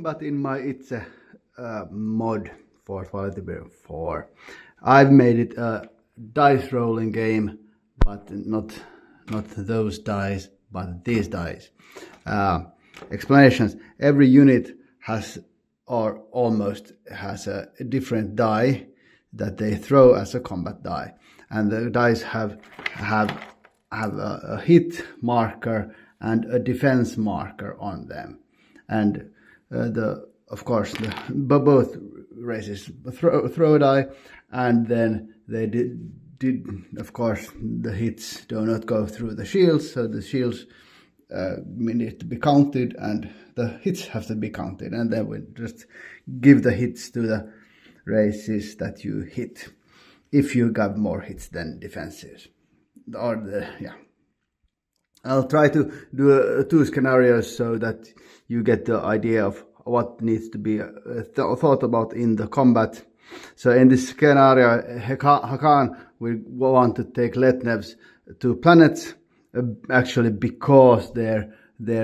combat in my ITSE mod for T.I.4. I've made it a dice rolling game, but not those dice, but these dice. Explanations. Every unit has, or almost has, a different die that they throw as a combat die, and the dice have a hit marker and a defense marker on them, and of course both races throw a die, and then they did of course the hits do not go through the shields, so the shields need to be counted and the hits have to be counted, and then we just give the hits to the races that you hit if you got more hits than defenses. I'll try to do two scenarios so that you get the idea of what needs to be thought about in the combat. So in this scenario, Hakan will want to take Letnev's 2 planets, actually because their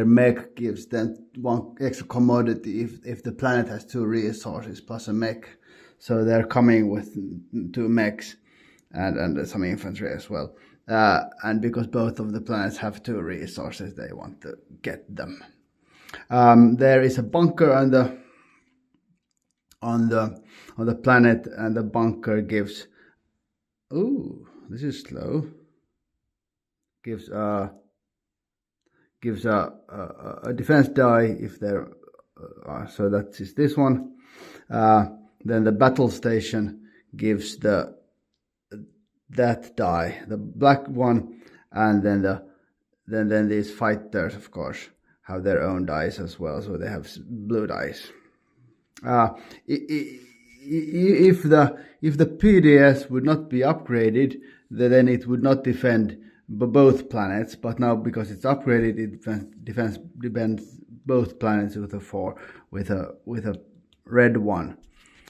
mech gives them 1 extra commodity if the planet has 2 resources plus a mech. So they're coming with 2 mechs and some infantry as well. And because both of the planets have 2 resources, they want to get them. There is a bunker on the planet, and the bunker gives. Ooh, this is slow. Gives a defense die if there. So that is this one. Then the battle station gives that die, the black one, and then these fighters, of course, have their own dice as well, so they have blue dice. If the PDS would not be upgraded, then it would not defend both planets. But now, because it's upgraded, it defends both planets with a 4 with a red one.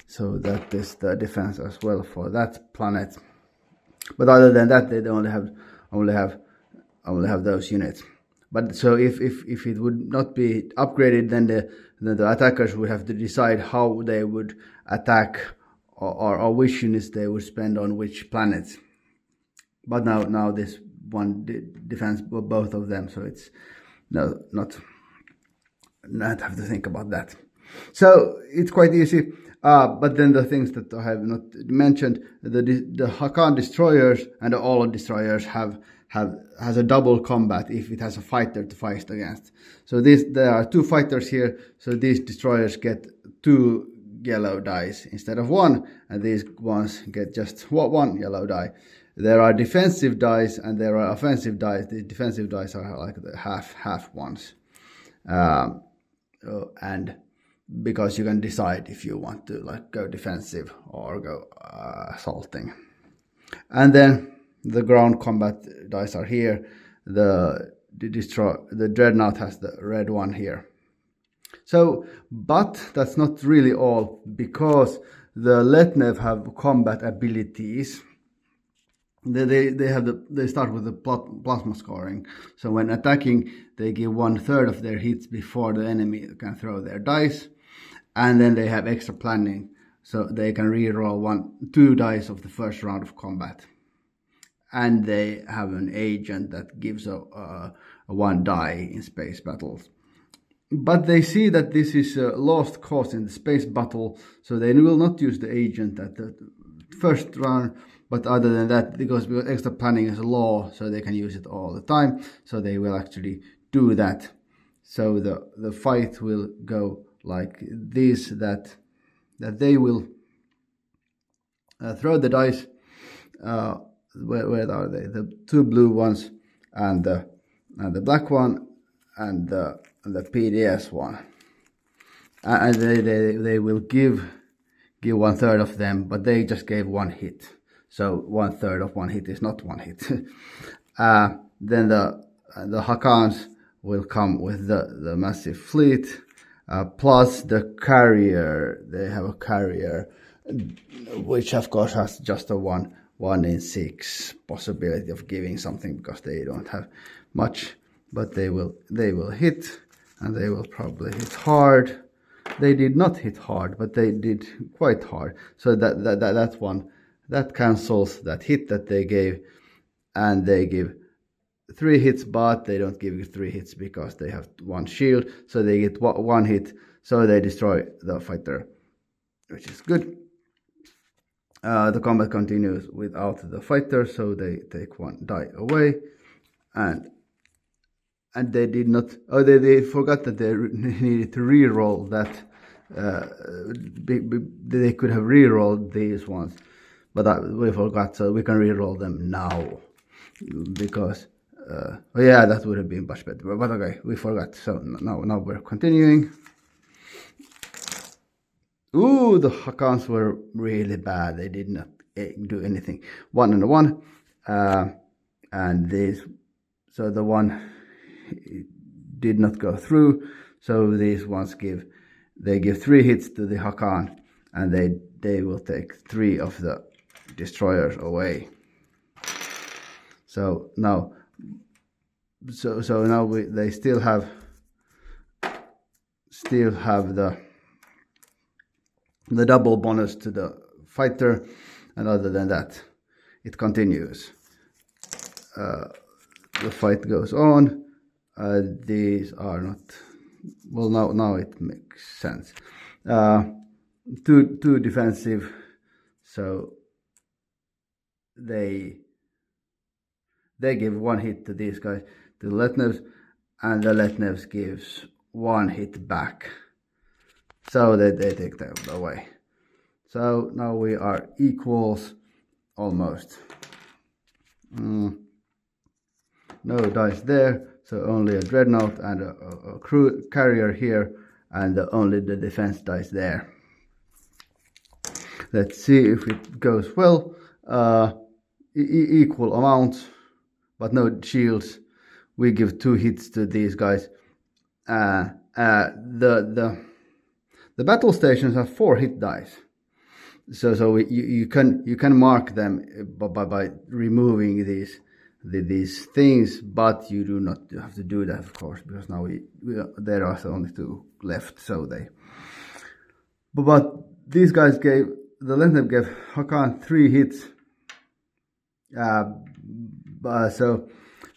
So that is the defense as well for that planet. But other than that, they only have those units. But so if it would not be upgraded, then the attackers would have to decide how they would attack or which units they would spend on which planets. But now this one defends both of them, so it's not have to think about that. So it's quite easy. But then the things that I have not mentioned, the Hakan destroyers and the All destroyers has a double combat if it has a fighter to fight against. So there are 2 fighters here, so these destroyers get 2 yellow dice instead of 1, and these ones get just 1 yellow die. There are defensive dice and there are offensive dice. The defensive dice are like the half ones, and because you can decide if you want to like go defensive or go assaulting. And then the ground combat dice are here. The Dreadnought has the red one here. So, but that's not really all, because the Letnev have combat abilities. They start with the plasma scoring. So when attacking, they give 1/3 of their hits before the enemy can throw their dice, and then they have extra planning, so they can re-roll 2 dice of the first round of combat. And they have an agent that gives a 1 die in space battles. But they see that this is a lost cause in the space battle, so they will not use the agent at the first round. But other than that, because extra planning is a law, so they can use it all the time. So they will actually do that. So the fight will go like this: that they will throw the dice. Where are they? The 2 blue ones and the black one and the PDS one, and they will give 1/3 of them, but they just gave 1 hit. So 1/3 of 1 hit is not 1 hit. Then the Hakans will come with the massive fleet, plus the carrier. They have a carrier, which of course has just a 1 in 6 possibility of giving something, because they don't have much. But they will hit, and they will probably hit hard. they did not hit hard, but they did quite hard. So that cancels that hit that they gave, and they give 3 hits, but they don't give 3 hits because they have 1 shield, so they get 1 hit, so they destroy the fighter, which is good. The combat continues without the fighter, so they take 1 die away, and they did not. Oh, they forgot that they needed to re-roll that. They could have re-rolled these ones, but we forgot, so we can re-roll them now because. Oh yeah, that would have been much better. But okay, we forgot. So now we're continuing. Ooh, the Hakans were really bad. They did not do anything. 1 and 1, and these. So the 1 did not go through. So these ones give 3 hits to the Hakan, and they will take 3 of the destroyers away. So now. So now they still have the double bonus to the fighter, and other than that, it continues. The fight goes on. These are not well. Now it makes sense. Too defensive, so they give 1 hit to these guys, to the Letnevs, and the Letnevs gives 1 hit back, so they take them away. So now we are equals, almost. No dice there, so only a dreadnought and a crew carrier here, and only the defense dice there. Let's see if it goes well. Equal amounts, but no shields. We give 2 hits to these guys. The battle stations have 4 hit dice, so you can mark them by removing these things, but you do not have to do that, of course, because now there are only 2 left. So but these guys gave Hakan 3 hits.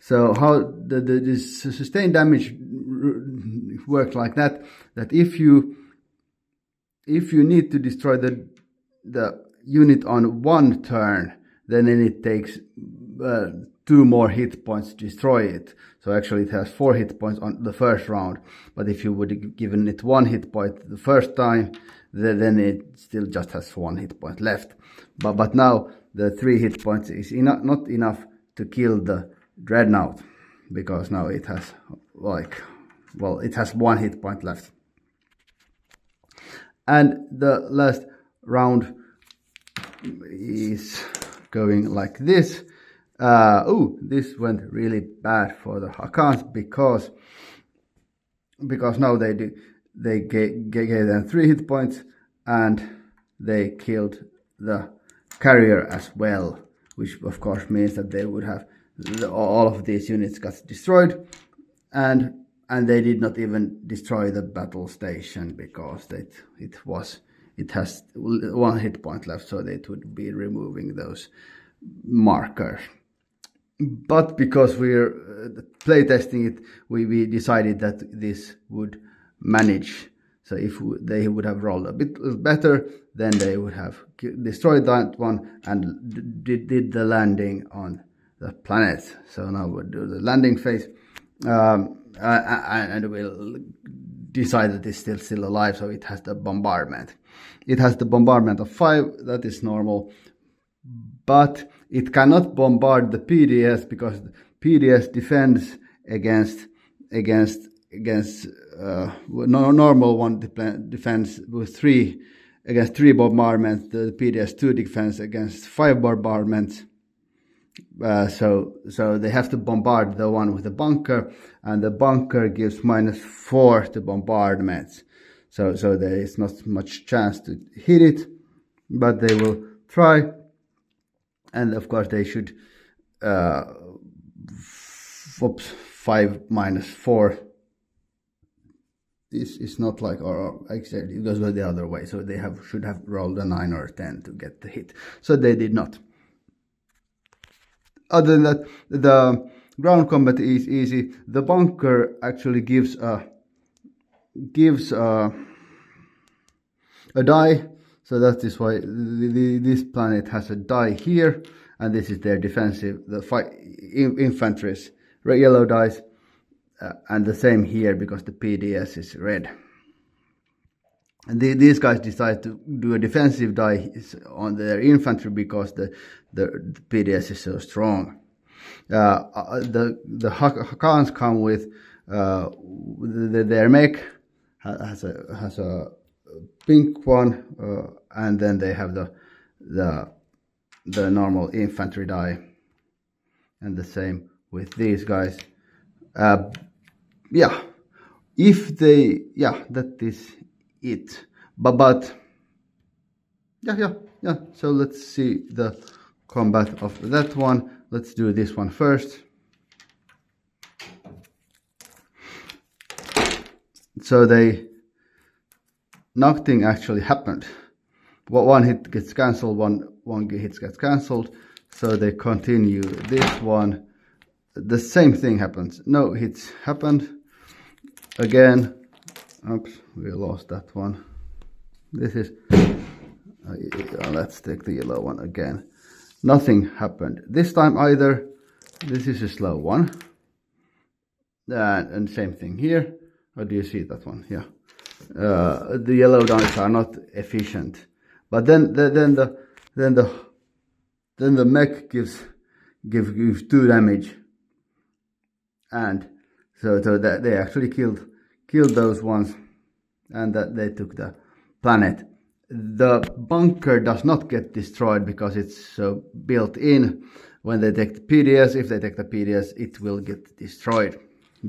So how the sustained damage works like that if you need to destroy the unit on 1 turn, then it takes 2 more hit points to destroy it. So actually it has 4 hit points on the first round, but if you would have given it 1 hit point the first time, then it still just has 1 hit point left. But now the 3 hit points is not enough to kill the dreadnought, because now it has it has 1 hit point left. And the last round is going like this. This went really bad for the Hakans because now they gave them 3 hit points, and they killed the carrier as well, which of course means that they would have all of these units got destroyed, and they did not even destroy the battle station because it has 1 hit point left, so they would be removing those markers. But because we're playtesting it, we decided that this would manage. So if they would have rolled a bit better, then they would have destroyed that one and did the landing on the planet. So now we'll do the landing phase, and we'll decide that it's still alive. So it has the bombardment. It has the bombardment of 5. That is normal, but it cannot bombard the PDS because the PDS defends against normal one defense with 3 against 3 bombardments. The PDS 2 defense against 5 bombardments. So they have to bombard the one with the bunker, and the bunker gives -4 to bombardments. So there is not much chance to hit it, but they will try. And of course they should 5 - 4 is not like, or actually it goes the other way. So they should have rolled a 9 or 10 to get the hit. So they did not. Other than that, the ground combat is easy. The bunker actually gives a die. So that is why this planet has a die here, and this is their defensive. The infantry's yellow dice, and the same here because the PDS is red. And these guys decide to do a defensive die on their infantry because the PDS is so strong. The Hakans come with their mech has a pink one, and then they have the normal infantry die, and the same with these guys. Yeah, if they, yeah, that is it. But yeah. So let's see the combat of that one. Let's do this one first. So nothing actually happened. One hit gets cancelled, one hit gets cancelled. So they continue this one. The same thing happens. No hits happened. Again. Oops, we lost that one. This is. Let's take the yellow one again. Nothing happened this time either. This is a slow one. And same thing here. Or do you see that one? Yeah. The yellow dice are not efficient. But then the mech gives 2 damage. And so that they actually killed those ones, and that they took the planet. The bunker does not get destroyed because it's so built in. When they take the PDS, if they take the PDS, it will get destroyed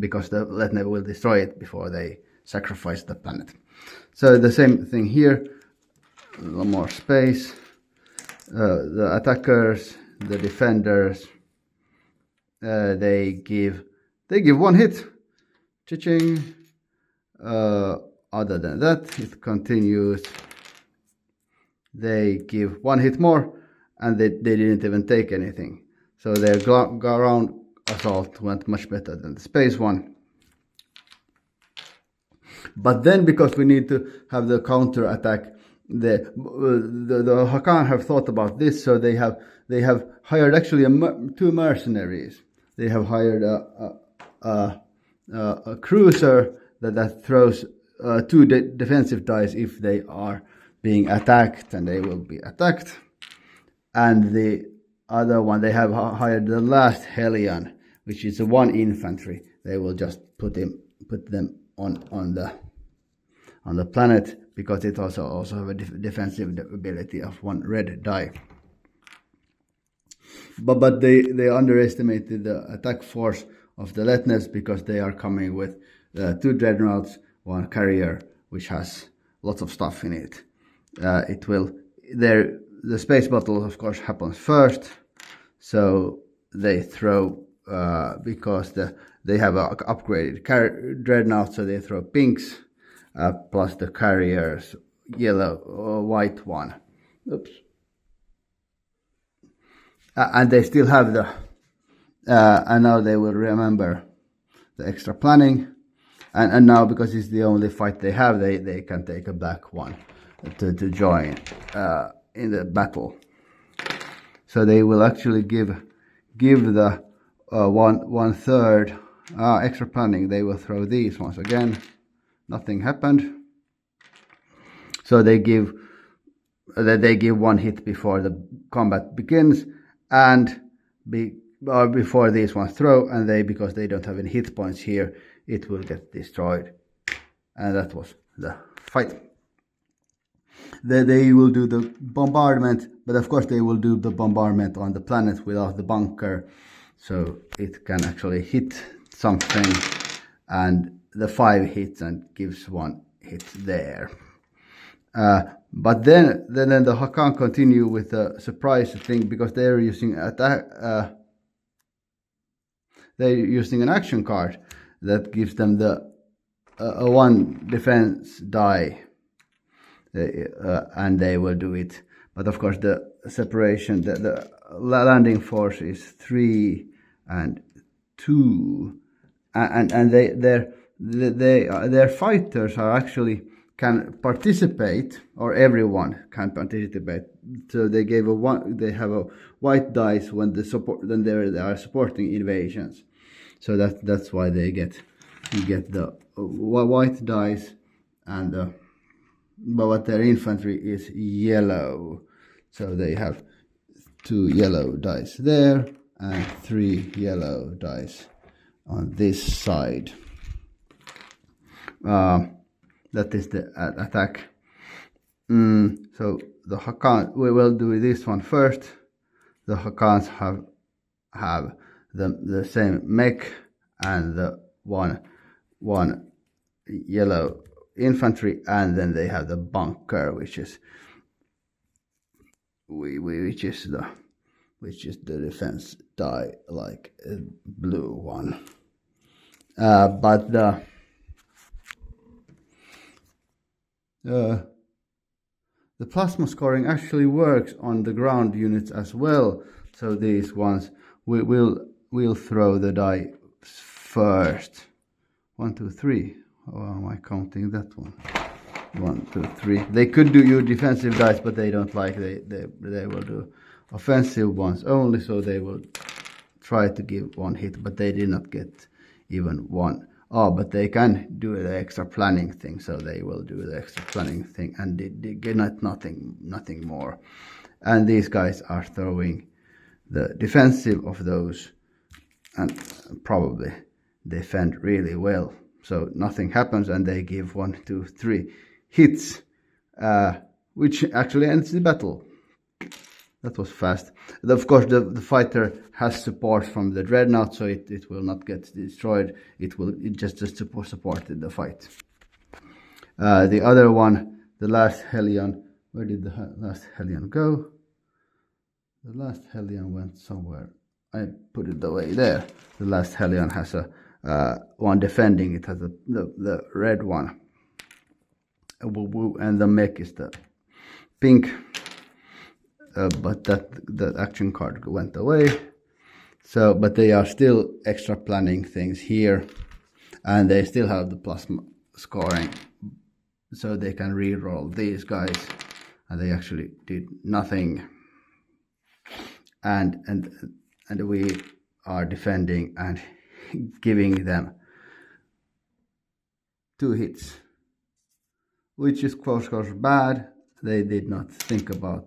because the Letnev will destroy it before they sacrifice the planet. So the same thing here. A little more space. The attackers, the defenders, they give 1 hit. Cha-ching. Other than that, it continues. They give 1 hit more, and they didn't even take anything. So their ground assault went much better than the space one. But then, because we need to have the counter attack, the Hakan have thought about this. So they have hired actually 2 mercenaries. They have hired a cruiser that throws 2 defensive dice if they are being attacked, and they will be attacked. And the other one, they have hired the last Hellion, which is 1 infantry. They will just put them on the planet, because it also have a defensive ability of 1 red die. But they underestimated the attack force of the Letnevs, because they are coming with 2 dreadnoughts, 1 carrier, which has lots of stuff in it. The space battle, of course, happens first. So they throw, because they have an upgraded dreadnought, so they throw pinks, plus the carrier's yellow or white one. Oops. And they still have and now they will remember the extra planning. And now, because it's the only fight they have, they can take a black one to join in the battle. So they will actually give the 1/3 extra planning. They will throw these once again. Nothing happened. So they give 1 hit before the combat begins, and before these ones throw, and because they don't have any hit points here, it will get destroyed. And that was the fight. They will do the bombardment, but of course they will do the bombardment on the planet without the bunker, so it can actually hit something, and the 5 hits and gives 1 hit there. But then the Hakan continue with the surprise thing, because they're using they're using an action card that gives them the a one defense die, and they will do it. But of course, the separation, the landing force is 3 and 2, and their fighters are actually can participate, or everyone can participate. So they gave they have a white dice when they are supporting invasions. So that's why you get the white dice, and but their infantry is yellow. So they have 2 yellow dice there and 3 yellow dice on this side. That is the attack. So the Hakan, we will do this one first. The Hakans have the same mech and the one yellow infantry, and then they have the bunker, which is the defense die, like a blue one. But the plasma scoring actually works on the ground units as well. So these ones we'll throw the die first. 1, 2, 3. Oh, am I counting that one? 1, 2, 3. They could do your defensive dice, but they don't like. They will do offensive ones only. So they will try to give 1 hit, but they did not get even 1. Oh, but they can do the extra planning thing, so they will do the extra planning thing, and they get nothing more. And these guys are throwing the defensive of those, and probably defend really well. So nothing happens, and they give 1, 2, 3 hits, which actually ends the battle. That was fast. Of course, the fighter has support from the dreadnought, so it will not get destroyed. It just support the fight. The other one, the last Hellion. Where did the last Hellion go? The last Hellion went somewhere. I put it away there. The last Hellion has a one defending. It has the red one, and the mech is the pink. But that action card went away. So, but they are still extra planning things here, and they still have the plasma scoring, so they can re-roll these guys, and they actually did nothing. And we are defending and giving them 2 hits, which is of course bad. They did not think about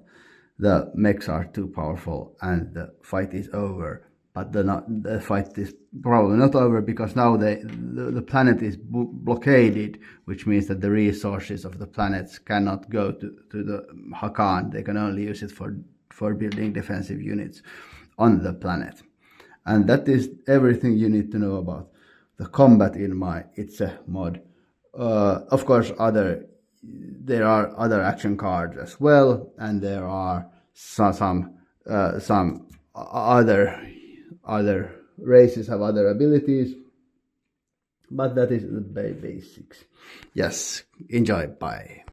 the mechs are too powerful and the fight is over. But the fight is probably not over, because now the planet is blockaded, which means that the resources of the planets cannot go to the Hakan. They can only use it for building defensive units on the planet. And that is everything you need to know about the combat in my ITSE mod. Of course, there are other action cards as well, and there are some other races have other abilities, but that is the basics. Yes, enjoy. Bye.